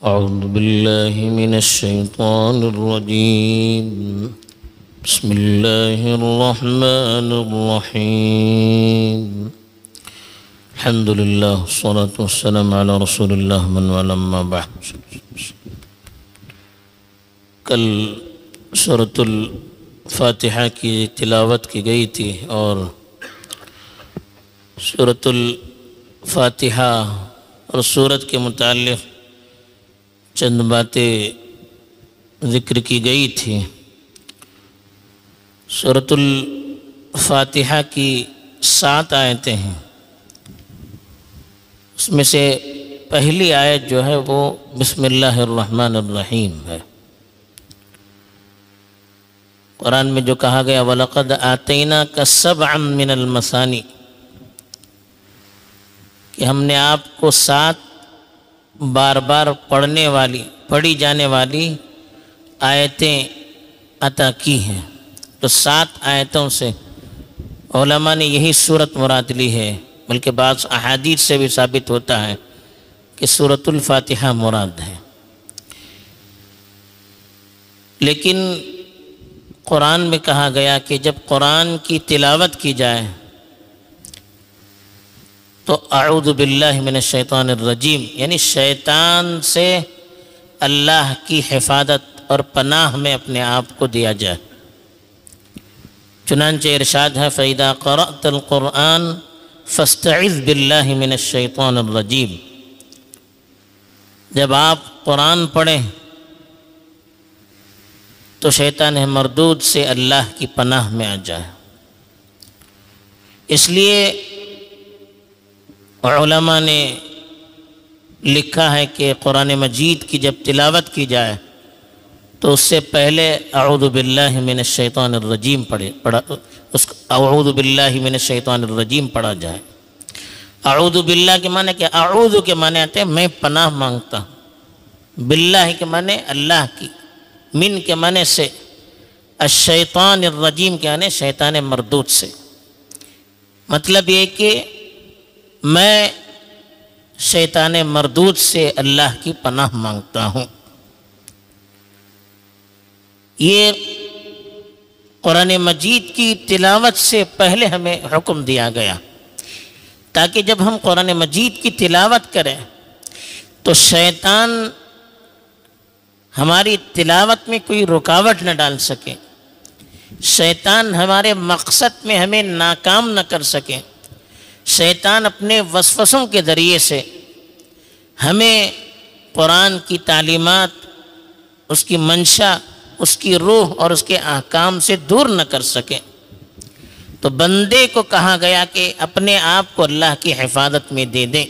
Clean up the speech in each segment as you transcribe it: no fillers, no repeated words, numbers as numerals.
أعوذ بالله من الشيطان الرجيم بسم الله الرحمن الرحيم الحمد لله والصلاة والسلام على رسول الله من ولما بعد کل سورۃ الفاتحہ کی تلاوت کی گئی تھی اور سورۃ الفاتحہ اور سورت کے متعلق چند باتیں ذکر کی گئی تھی۔ سورۃ الفاتحہ کی 7 آیتیں ہیں، اس میں سے پہلی آیت جو ہے وہ بسم اللہ الرحمن الرحیم ہے۔ قرآن میں جو کہا گیا وَلَقَدْ آتَيْنَاكَ سَبْعًا مِّنَ الْمَثَانِي، کہ ہم نے آپ کو 7 بار بار پڑھی جانے والی آیتیں عطا کی ہیں۔ تو 7 آیتوں سے علماء نے یہی سورت مراد لی ہے، بلکہ بعض احادیث سے بھی ثابت ہوتا ہے کہ سورۃ الفاتحہ مراد ہے۔ لیکن قرآن میں کہا گیا کہ جب قرآن کی تلاوت کی جائے تو اعوذ باللہ من الشیطان الرجیم، یعنی شیطان سے اللہ کی حفاظت اور پناہ میں اپنے آپ کو دیا جائے۔ چنانچہ ارشاد ہے فَإِذَا قَرَأْتَ الْقُرْآنَ فَاسْتَعِذْ بِاللَّهِ مِنَ الشَّيْطَانِ الرَّجِيمِ، جب آپ قرآن پڑھیں تو شیطان مردود سے اللہ کی پناہ میں آ جائے۔ اس لیے علماء نے لکھا ہے کہ قرآن مجید کی جب تلاوت کی جائے تو اس سے پہلے اعوذ باللہ من الشیطان الرجیم اعوذ باللہ من الشیطان الرجیم پڑھا جائے۔ اعوذ باللہ کے معنی کیا؟ اعوذ کے معنی آتے ہیں میں پناہ مانگتا ہوں، باللہ کے معنی اللہ کی، من کے معنی سے، الشیطان الرجیم کے معنی شیطان مردود سے۔ مطلب یہ کہ میں شیطان مردود سے اللہ کی پناہ مانگتا ہوں۔ یہ قرآن مجید کی تلاوت سے پہلے ہمیں حکم دیا گیا تاکہ جب ہم قرآن مجید کی تلاوت کریں تو شیطان ہماری تلاوت میں کوئی رکاوٹ نہ ڈال سکے، شیطان ہمارے مقصد میں ہمیں ناکام نہ کر سکے۔ شیطان اپنے وسوسوں کے ذریعے سے ہمیں قرآن کی تعلیمات، اس کی منشا، اس کی روح اور اس کے احکام سے دور نہ کر سکے۔ تو بندے کو کہا گیا کہ اپنے آپ کو اللہ کی حفاظت میں دے دیں،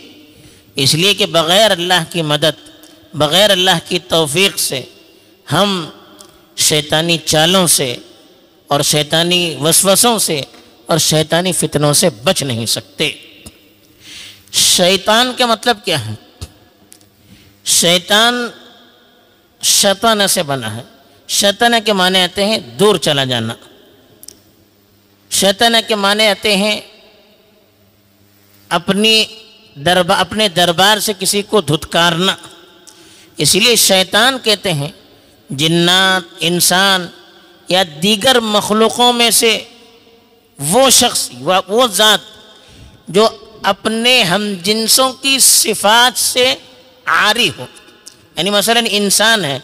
اس لیے کہ بغیر اللہ کی مدد، بغیر اللہ کی توفیق سے ہم شیطانی چالوں سے اور شیطانی وسوسوں سے اور شیطانی فتنوں سے بچ نہیں سکتے۔ شیطان کا مطلب کیا ہے؟ شیطان شیطان سے بنا ہے۔ شیطان کے معنی آتے ہیں دور چلا جانا، شیطان کے معنی آتے ہیں اپنے دربار سے کسی کو دھتکارنا۔ اسی لیے شیطان کہتے ہیں جنات، انسان یا دیگر مخلوقوں میں سے وہ شخص، وہ ذات جو اپنے ہم جنسوں کی صفات سے عاری ہو۔ یعنی مثلا انسان ہے،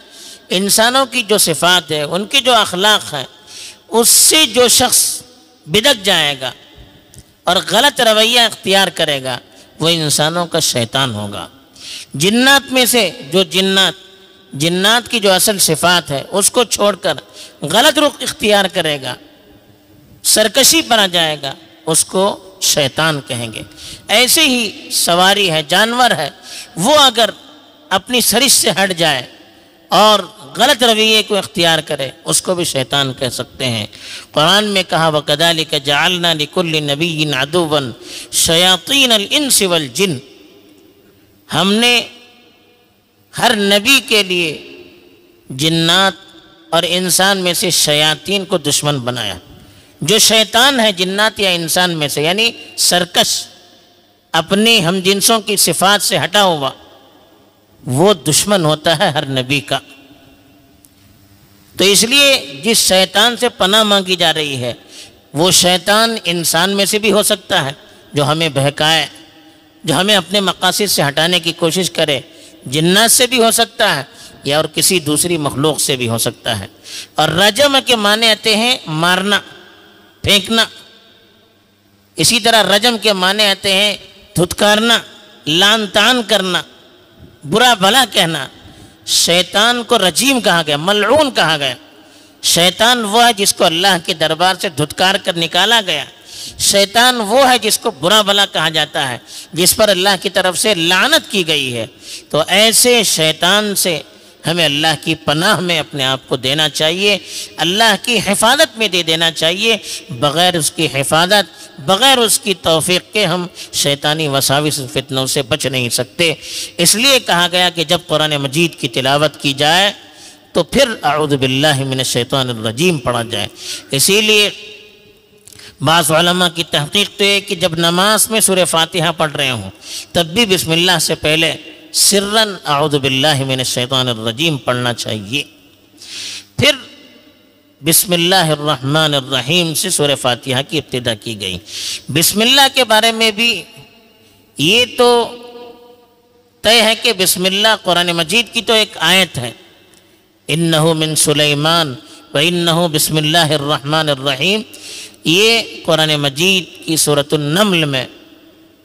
انسانوں کی جو صفات ہے، ان کے جو اخلاق ہیں، اس سے جو شخص بدک جائے گا اور غلط رویہ اختیار کرے گا وہ انسانوں کا شیطان ہوگا۔ جنات میں سے جو جنات کی جو اصل صفات ہے اس کو چھوڑ کر غلط رخ اختیار کرے گا، سرکشی پر آ جائے گا، اس کو شیطان کہیں گے۔ ایسے ہی سواری ہے، جانور ہے، وہ اگر اپنی سرش سے ہٹ جائے اور غلط رویے کو اختیار کرے اس کو بھی شیطان کہہ سکتے ہیں۔ قرآن میں کہا وَكَذَلِكَ جَعَلْنَا لِكُلِّ نَبِيٍّ عَدُوًّا شَيَاطِينَ الْإِنسِ وَالْجِنِّ، ہم نے ہر نبی کے لیے جنات اور انسان میں سے شیاطین کو دشمن بنایا۔ جو شیطان ہے جنات یا انسان میں سے، یعنی سرکش، اپنے ہم جنسوں کی صفات سے ہٹا ہوا، وہ دشمن ہوتا ہے ہر نبی کا۔ تو اس لیے جس شیطان سے پناہ مانگی جا رہی ہے وہ شیطان انسان میں سے بھی ہو سکتا ہے جو ہمیں بہکائے، جو ہمیں اپنے مقاصد سے ہٹانے کی کوشش کرے، جنات سے بھی ہو سکتا ہے یا اور کسی دوسری مخلوق سے بھی ہو سکتا ہے۔ اور رجم کے معنی آتے ہیں مارنا، پھینکنا۔ اسی طرح رجم کے معنی آتے ہیں دھتکارنا، لعن طعن کرنا، برا بھلا کہنا۔ شیطان کو رجیم کہا گیا، ملعون کہا گیا۔ شیطان وہ ہے جس کو اللہ کے دربار سے دھتکار کر نکالا گیا۔ شیطان وہ ہے جس کو برا بھلا کہا جاتا ہے، جس پر اللہ کی طرف سے لعنت کی گئی ہے۔ تو ایسے شیطان سے ہمیں اللہ کی پناہ میں اپنے آپ کو دینا چاہیے، اللہ کی حفاظت میں دے دینا چاہیے۔ بغیر اس کی حفاظت، بغیر اس کی توفیق کے ہم شیطانی وساوس فتنوں سے بچ نہیں سکتے۔ اس لیے کہا گیا کہ جب قرآن مجید کی تلاوت کی جائے تو پھر اعوذ باللہ من الشیطان الرجیم پڑھا جائے۔ اسی لیے بعض علماء کی تحقیق تو ہے کہ جب نماز میں سورہ فاتحہ پڑھ رہے ہوں تب بھی بسم اللہ سے پہلے سرًا اعوذ باللہ من الشیطان الرجیم پڑھنا چاہیے۔ پھر بسم اللہ الرحمن الرحیم سے سورہ فاتحہ کی ابتدا کی گئی۔ بسم اللہ کے بارے میں بھی یہ تو طے ہے کہ بسم اللہ قرآن مجید کی تو ایک آیت ہے، انہو من سلیمان وانہو بسم اللہ الرحمن الرحیم۔ یہ قرآن مجید کی سورۃ النمل میں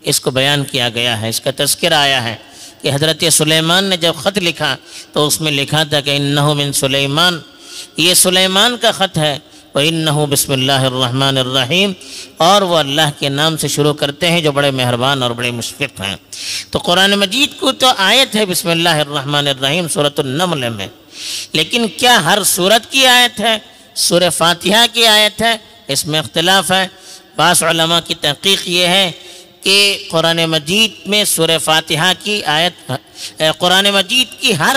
اس کو بیان کیا گیا ہے، اس کا تذکرہ آیا ہے کہ حضرت سلیمان نے جب خط لکھا تو اس میں لکھا تھا کہ انہو من سلیمان، یہ سلیمان کا خط ہے، وانہو بسم اللہ الرحمن الرحیم، اور وہ اللہ کے نام سے شروع کرتے ہیں جو بڑے مہربان اور بڑے مشفق ہیں۔ تو قرآن مجید کو تو آیت ہے بسم اللہ الرحمن الرحیم سورۃ النمل میں، لیکن کیا ہر سورت کی آیت ہے؟ سورہ فاتحہ کی آیت ہے؟ اس میں اختلاف ہے۔ بعض علماء کی تحقیق یہ ہے کہ قرآن مجید میں سورہ فاتحہ کی آیت، قرآن مجید کی ہر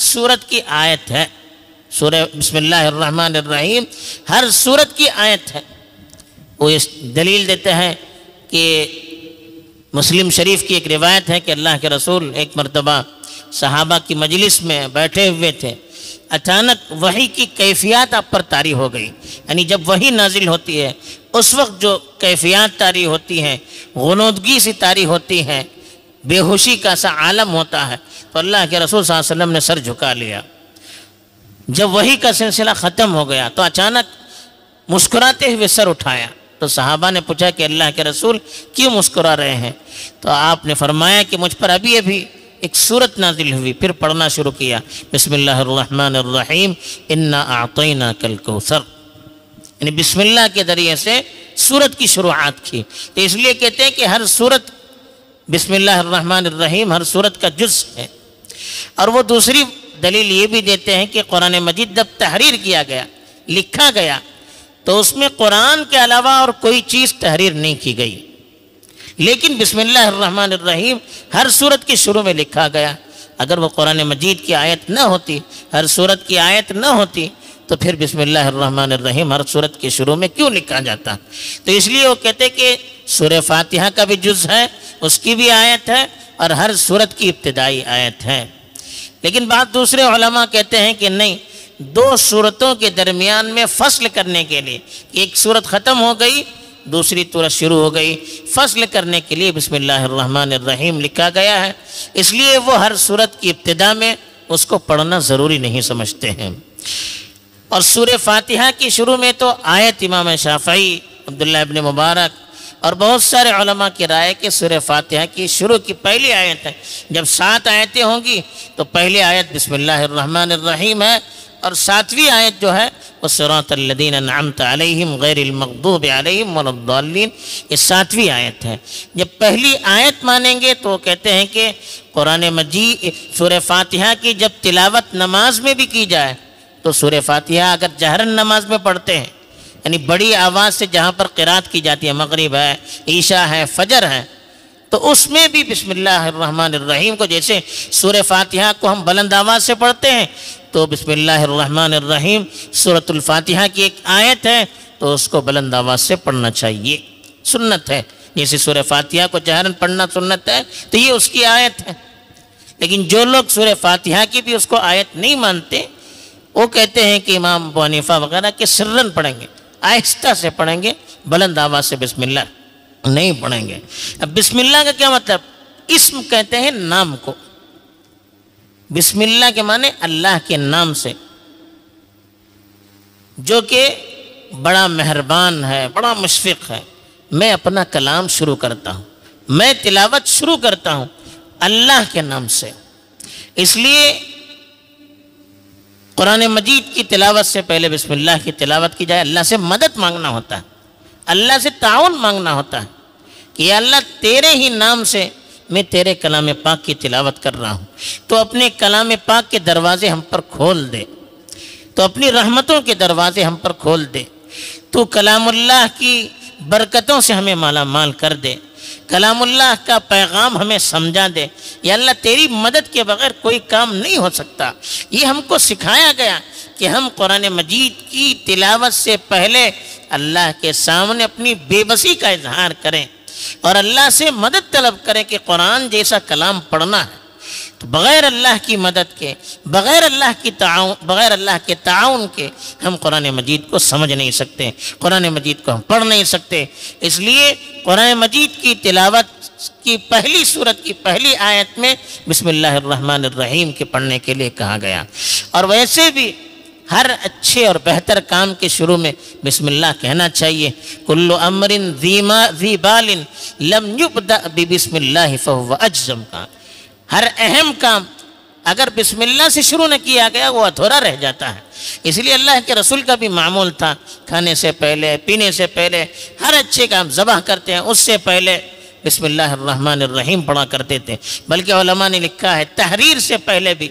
سورت کی آیت ہے۔ سورہ بسم اللہ الرحمن الرحیم ہر سورت کی آیت ہے۔ وہ اس دلیل دیتے ہیں کہ مسلم شریف کی ایک روایت ہے کہ اللہ کے رسول ایک مرتبہ صحابہ کی مجلس میں بیٹھے ہوئے تھے، اچانک وحی کی کیفیات آپ پر طاری ہو گئی، یعنی جب وحی نازل ہوتی ہے اس وقت جو کیفیات طاری ہوتی ہیں، غنودگی سی طاری ہوتی ہے، بے ہوشی کا سا عالم ہوتا ہے، تو اللہ کے رسول صلی اللہ علیہ وسلم نے سر جھکا لیا۔ جب وحی کا سلسلہ ختم ہو گیا تو اچانک مسکراتے ہوئے سر اٹھایا، تو صحابہ نے پوچھا کہ اللہ کے رسول کیوں مسکرا رہے ہیں؟ تو آپ نے فرمایا کہ مجھ پر ابھی ایک سورت نازل ہوئی، پھر پڑھنا شروع کیا بسم اللہ الرحمن الرحیم انا اعطیناک الکوثر، یعنی بسم اللہ کے ذریعے سے سورت کی شروعات کی۔ تو اس لیے کہتے ہیں کہ ہر سورت بسم اللہ الرحمن الرحیم ہر سورت کا جز ہے۔ اور وہ دوسری دلیل یہ بھی دیتے ہیں کہ قرآن مجید جب تحریر کیا گیا، لکھا گیا، تو اس میں قرآن کے علاوہ اور کوئی چیز تحریر نہیں کی گئی، لیکن بسم اللہ الرحمن الرحیم ہر سورت کے شروع میں لکھا گیا۔ اگر وہ قرآن مجید کی آیت نہ ہوتی، ہر سورت کی آیت نہ ہوتی، تو پھر بسم اللہ الرحمن الرحیم ہر سورت کے شروع میں کیوں لکھا جاتا؟ تو اس لیے وہ کہتے کہ سورہ فاتحہ کا بھی جز ہے، اس کی بھی آیت ہے، اور ہر سورت کی ابتدائی آیت ہے۔ لیکن بعض دوسرے علماء کہتے ہیں کہ نہیں، دو سورتوں کے درمیان میں فصل کرنے کے لیے، ایک سورت ختم ہو گئی دوسری سورت شروع ہو گئی، فصل کرنے کے لیے بسم اللہ الرحمن الرحیم لکھا گیا ہے، اس لیے وہ ہر سورت کی ابتدا میں اس کو پڑھنا ضروری نہیں سمجھتے ہیں۔ اور سورہ فاتحہ کی شروع میں تو آیت امام شافعی، عبداللہ ابن مبارک اور بہت سارے علماء کی رائے کہ سورہ فاتحہ کی شروع کی پہلی آیت ہے۔ جب 7 آیتیں ہوں گی تو پہلی آیت بسم اللہ الرحمن الرحیم ہے، اور 7ویں آیت جو ہے وہ صراط الذین انعمت علیہم غیر المغضوب علیہم ولا الضالین، یہ 7ویں آیت ہے۔ جب پہلی آیت مانیں گے تو کہتے ہیں کہ قرآن مجید سورہ فاتحہ کی جب تلاوت نماز میں بھی کی جائے تو سورہ فاتحہ اگر جہرن نماز میں پڑھتے ہیں، یعنی بڑی آواز سے جہاں پر قرات کی جاتی ہے، مغرب ہے، عشاء ہے، فجر ہے، تو اس میں بھی بسم اللہ الرحمن الرحیم کو، جیسے سورہ فاتحہ کو ہم بلند آواز سے پڑھتے ہیں تو بسم اللہ الرحمن الرحیم سورۃ الفاتحہ کی ایک آیت ہے تو اس کو بلند آواز سے پڑھنا چاہیے، سنت ہے۔ جیسے سورہ فاتحہ کو جہرن پڑھنا سنت ہے تو یہ اس کی آیت ہے۔ لیکن جو لوگ سورہ فاتحہ کی بھی اس کو آیت نہیں مانتے، وہ کہتے ہیں کہ امام ابو حنیفہ وغیرہ کہ سرن پڑھیں گے، آہستہ سے پڑھیں گے، بلند آواز سے بسم اللہ نہیں پڑھیں گے۔ اب بسم اللہ کا کیا مطلب؟ اسم کہتے ہیں نام کو، بسم اللہ کے معنی اللہ کے نام سے، جو کہ بڑا مہربان ہے، بڑا مشفق ہے۔ میں اپنا کلام شروع کرتا ہوں، میں تلاوت شروع کرتا ہوں اللہ کے نام سے۔ اس لیے قرآن مجید کی تلاوت سے پہلے بسم اللہ کی تلاوت کی جائے، اللہ سے مدد مانگنا ہوتا ہے، اللہ سے تعاون مانگنا ہوتا ہے کہ یا اللہ تیرے ہی نام سے میں تیرے کلام پاک کی تلاوت کر رہا ہوں، تو اپنے کلام پاک کے دروازے ہم پر کھول دے، تو اپنی رحمتوں کے دروازے ہم پر کھول دے، تو کلام اللہ کی برکتوں سے ہمیں مالا مال کر دے، کلام اللہ کا پیغام ہمیں سمجھا دے۔ یا اللہ تیری مدد کے بغیر کوئی کام نہیں ہو سکتا۔ یہ ہم کو سکھایا گیا کہ ہم قرآن مجید کی تلاوت سے پہلے اللہ کے سامنے اپنی بے بسی کا اظہار کریں اور اللہ سے مدد طلب کریں کہ قرآن جیسا کلام پڑھنا ہے۔ تو بغیر اللہ کی مدد کے، بغیر اللہ کے تعاون کے ہم قرآن مجید کو سمجھ نہیں سکتے، قرآن مجید کو ہم پڑھ نہیں سکتے۔ اس لیے قرآن مجید کی تلاوت کی پہلی سورت کی پہلی آیت میں بسم اللہ الرحمن الرحیم کے پڑھنے کے لیے کہا گیا۔ اور ویسے بھی ہر اچھے اور بہتر کام کے شروع میں بسم اللہ کہنا چاہیے۔ کل امر ذی بال لم یبدأ ببسم اللہ فہو اجزم کا، ہر اہم کام اگر بسم اللہ سے شروع نہ کیا گیا وہ ادھورا رہ جاتا ہے۔ اس لیے اللہ کے رسول کا بھی معمول تھا، کھانے سے پہلے، پینے سے پہلے، ہر اچھے کام ذبح کرتے ہیں اس سے پہلے بسم اللہ الرحمن الرحیم پڑھا کرتے تھے۔ بلکہ علماء نے لکھا ہے تحریر سے پہلے بھی،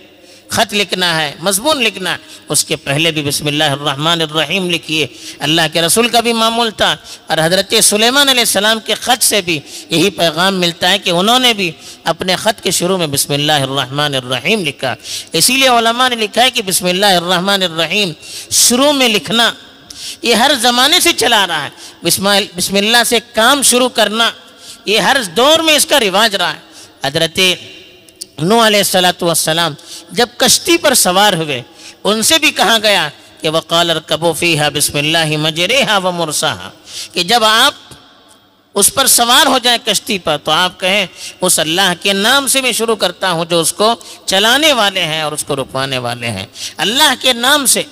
خط لکھنا ہے، مضمون لکھنا ہے، اس کے پہلے بھی بسم اللہ الرحمن الرحیم لکھیے۔ اللہ کے رسول کا بھی معمول تھا، اور حضرت سلیمان علیہ السلام کے خط سے بھی یہی پیغام ملتا ہے کہ انہوں نے بھی اپنے خط کے شروع میں بسم اللہ الرحمن الرحیم لکھا۔ اسی لیے علماء نے لکھا ہے کہ بسم اللہ الرحمن الرحیم شروع میں لکھنا یہ ہر زمانے سے چلا رہا ہے۔ بسم اللہ سے کام شروع کرنا یہ ہر دور میں اس کا رواج رہا ہے۔ حضرت نوح علیہ السلام جب کشتی پر سوار ہوئے ان سے بھی کہا گیا کہ وَقَالَ ارْكَبُوا فِيهَا بِسْمِ اللَّهِ مَجْرَاهَا وَمُرْسَاهَا، کہ جب آپ اس پر سوار ہو جائیں کشتی پر تو آپ کہیں اس اللہ کے نام سے میں شروع کرتا ہوں جو اس کو چلانے والے ہیں اور اس کو رکوانے والے ہیں۔ اللہ کے نام سے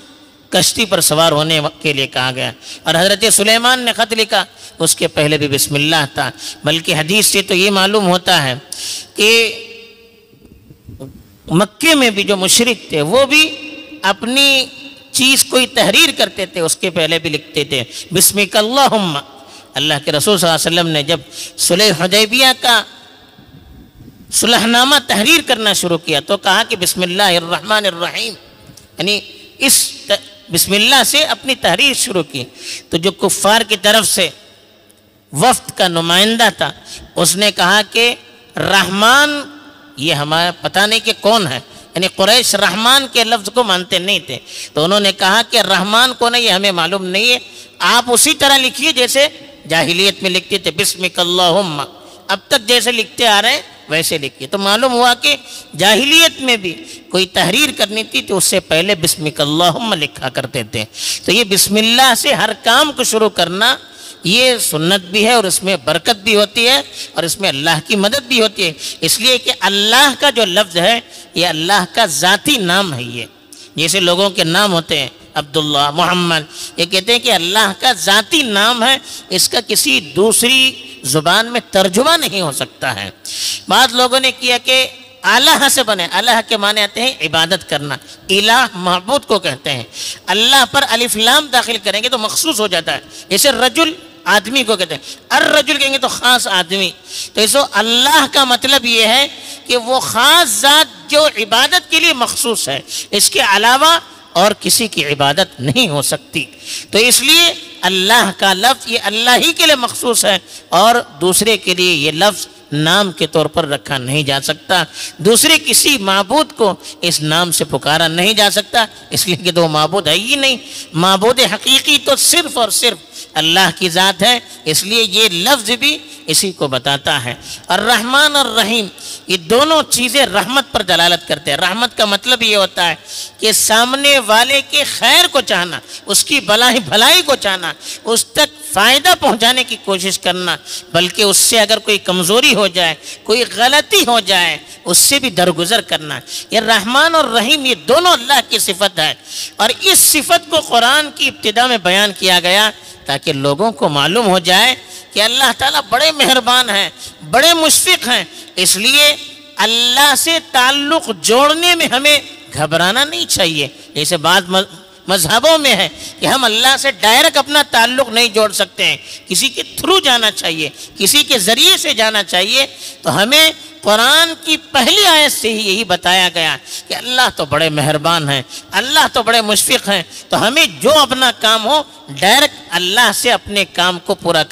کشتی پر سوار ہونے کے لیے کہا گیا۔ اور حضرت سلیمان نے خط لکھا اس کے پہلے بھی بسم اللہ تھا۔ بلکہ حدیث سے تو یہ معلوم ہوتا ہے کہ مکے میں بھی جو مشرک تھے وہ بھی اپنی چیز کوئی تحریر کرتے تھے اس کے پہلے بھی لکھتے تھے بسمک اللہم۔ اللہ کے رسول صلی اللہ علیہ وسلم نے جب صلح حدیبیہ کا صلح نامہ تحریر کرنا شروع کیا تو کہا کہ بسم اللہ الرحمن الرحیم، یعنی اس بسم اللہ سے اپنی تحریر شروع کی۔ تو جو کفار کی طرف سے وفد کا نمائندہ تھا اس نے کہا کہ رحمان یہ ہمارا پتہ نہیں کہ کون ہے، یعنی قریش رحمان کے لفظ کو مانتے نہیں تھے، تو انہوں نے کہا کہ رحمان کون ہے یہ ہمیں معلوم نہیں ہے، آپ اسی طرح لکھیے جیسے جاہلیت میں لکھتے تھے بسمک اللہم، اب تک جیسے لکھتے آ رہے ہیں ویسے لکھیے۔ تو معلوم ہوا کہ جاہلیت میں بھی کوئی تحریر کرنی تھی تو اس سے پہلے بسمک اللہم لکھا کرتے تھے۔ تو یہ بسم اللہ سے ہر کام کو شروع کرنا یہ سنت بھی ہے اور اس میں برکت بھی ہوتی ہے اور اس میں اللہ کی مدد بھی ہوتی ہے، اس لیے کہ اللہ کا جو لفظ ہے یہ اللہ کا ذاتی نام ہے۔ یہ جیسے لوگوں کے نام ہوتے ہیں عبداللہ، محمد، یہ کہتے ہیں کہ اللہ کا ذاتی نام ہے، اس کا کسی دوسری زبان میں ترجمہ نہیں ہو سکتا ہے۔ بعض لوگوں نے کیا کہ الہ سے بنے، الہ کے معنی آتے ہیں عبادت کرنا، الہ معبود کو کہتے ہیں، اللہ پر الف لام داخل کریں گے تو مخصوص ہو جاتا ہے، جیسے رجل آدمی کو کہتے ہیں، الرجل کہیں گے تو خاص آدمی، تو اس اللہ کا مطلب یہ ہے کہ وہ خاص ذات جو عبادت کے لیے مخصوص ہے، اس کے علاوہ اور کسی کی عبادت نہیں ہو سکتی۔ تو اس لیے اللہ کا لفظ یہ اللہ ہی کے لیے مخصوص ہے اور دوسرے کے لیے یہ لفظ نام کے طور پر رکھا نہیں جا سکتا، دوسرے کسی معبود کو اس نام سے پکارا نہیں جا سکتا، اس لیے کہ تو معبود ہے ہی نہیں، معبود حقیقی تو صرف اور صرف اللہ کی ذات ہے، اس لیے یہ لفظ بھی اسی کو بتاتا ہے۔ اور رحمان اور رحیم یہ دونوں چیزیں رحمت پر دلالت کرتے ہیں۔ رحمت کا مطلب یہ ہوتا ہے کہ سامنے والے کے خیر کو چاہنا، اس کی بھلائی کو چاہنا، اس تک فائدہ پہنچانے کی کوشش کرنا، بلکہ اس سے اگر کوئی کمزوری ہو جائے، کوئی غلطی ہو جائے، اس سے بھی درگزر کرنا۔ یہ رحمان اور رحیم یہ دونوں اللہ کی صفت ہے، اور اس صفت کو قرآن کی ابتدا میں بیان کیا گیا تاکہ لوگوں کو معلوم ہو جائے کہ اللہ تعالیٰ بڑے مہربان ہیں، بڑے مشفق ہیں۔ اس لیے اللہ سے تعلق جوڑنے میں ہمیں گھبرانا نہیں چاہیے۔ جیسے بعض مذہبوں میں ہے کہ ہم اللہ سے ڈائریکٹ اپنا تعلق نہیں جوڑ سکتے ہیں، کسی کے تھرو جانا چاہیے، کسی کے ذریعے سے جانا چاہیے۔ تو ہمیں قرآن کی پہلی آیت سے ہی یہی بتایا گیا کہ اللہ تو بڑے مہربان ہیں، اللہ تو بڑے مشفق ہیں، تو ہمیں جو اپنا کام ہو ڈائریکٹ اللہ سے اپنے کام کو پورا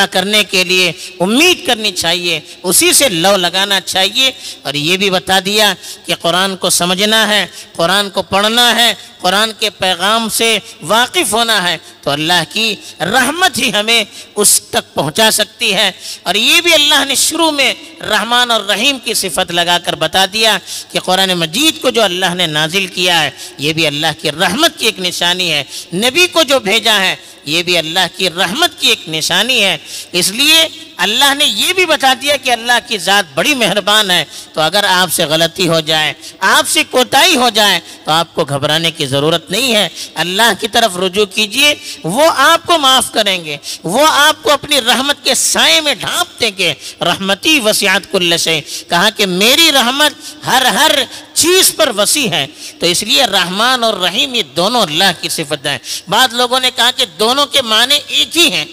کرنے کے لیے امید کرنی چاہیے، اسی سے لو لگانا چاہیے۔ اور یہ بھی بتا دیا کہ قرآن کو سمجھنا ہے، قرآن کو پڑھنا ہے، قرآن کے پیغام سے واقف ہونا ہے، تو اللہ کی رحمت ہی ہمیں اس تک پہنچا سکتی ہے۔ اور یہ بھی اللہ نے شروع میں رحمان اور رحیم کی صفت لگا کر بتا دیا کہ قرآن مجید کو جو اللہ نے نازل کیا ہے یہ بھی اللہ کی رحمت کی ایک نشانی ہے، نبی کو جو بھیجا ہے یہ بھی اللہ کی رحمت کی ایک نشانی ہے۔ اس لیے اللہ نے یہ بھی بتا دیا کہ اللہ کی ذات بڑی مہربان ہے، تو اگر آپ سے غلطی ہو جائے، آپ سے کوتاہی ہو جائے، تو آپ کو گھبرانے کی ضرورت نہیں ہے، اللہ کی طرف رجوع کیجئے، وہ آپ کو معاف کریں گے، وہ آپ کو اپنی رحمت کے سائے میں ڈھانپ دیں گے۔ رحمتی وسعت کل شیء، کہا کہ میری رحمت ہر چیز پر وسیع ہے۔ تو اس لیے رحمان اور رحیم یہ دونوں اللہ کی صفت ہیں۔ بعض لوگوں نے کہا کہ دونوں کے معنی ایک ہی ہیں،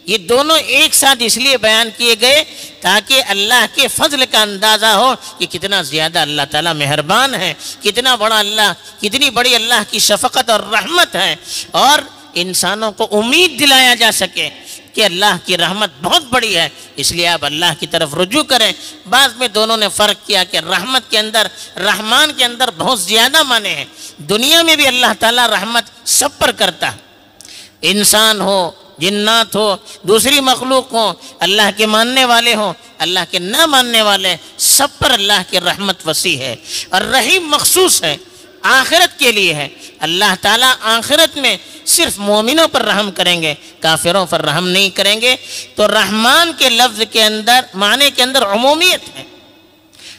یہ دونوں ایک ساتھ اس لیے بیان کیے گئے تاکہ اللہ کے فضل کا اندازہ ہو کہ کتنا زیادہ اللہ تعالیٰ مہربان ہے، کتنا بڑا اللہ، کتنی بڑی اللہ کی شفقت اور رحمت ہے، اور انسانوں کو امید دلایا جا سکے کہ اللہ کی رحمت بہت بڑی ہے، اس لیے آپ اللہ کی طرف رجوع کریں۔ بعض میں دونوں نے فرق کیا کہ رحمت کے اندر، رحمان کے اندر بہت زیادہ معنی ہیں۔ دنیا میں بھی اللہ تعالیٰ رحمت سب پر کرتا ہے، انسان ہو، جنات ہو، دوسری مخلوق ہو، اللہ کے ماننے والے ہوں، اللہ کے نہ ماننے والے، سب پر اللہ کی رحمت وسیع ہے۔ اور رحیم مخصوص ہے، آخرت کے لیے ہے۔ اللہ تعالیٰ آخرت میں صرف مومنوں پر رحم کریں گے، کافروں پر رحم نہیں کریں گے۔ تو رحمان کے لفظ کے اندر، معنی کے اندر عمومیت ہے،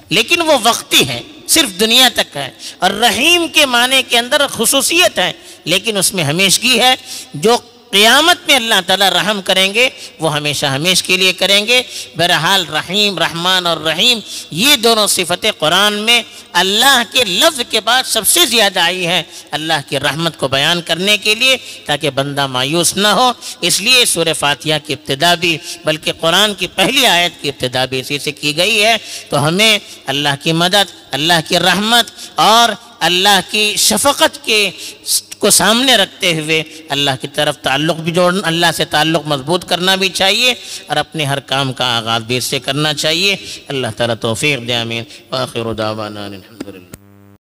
لیکن وہ وقتی ہے، صرف دنیا تک ہے۔ اور رحیم کے معنی کے اندر خصوصیت ہے، لیکن اس میں ہمیشگی ہے۔ جو قیامت میں اللہ تعالیٰ رحم کریں گے وہ ہمیشہ ہمیشہ کے لیے کریں گے۔ بہرحال رحیم، رحمان اور رحیم یہ دونوں صفتیں قرآن میں اللہ کے لفظ کے بعد سب سے زیادہ آئی ہیں اللہ کی رحمت کو بیان کرنے کے لیے، تاکہ بندہ مایوس نہ ہو۔ اس لیے سورہ فاتحہ کی ابتدا بھی، بلکہ قرآن کی پہلی آیت کی ابتدا بھی اسی سے کی گئی ہے۔ تو ہمیں اللہ کی مدد، اللہ کی رحمت اور اللہ کی شفقت کو سامنے رکھتے ہوئے اللہ کی طرف تعلق بھی جوڑنا، اللہ سے تعلق مضبوط کرنا بھی چاہیے، اور اپنے ہر کام کا آغاز بھی اس سے کرنا چاہیے۔ اللہ تعالیٰ توفیق دے، آمین۔ وآخر دعوانا الحمدللہ۔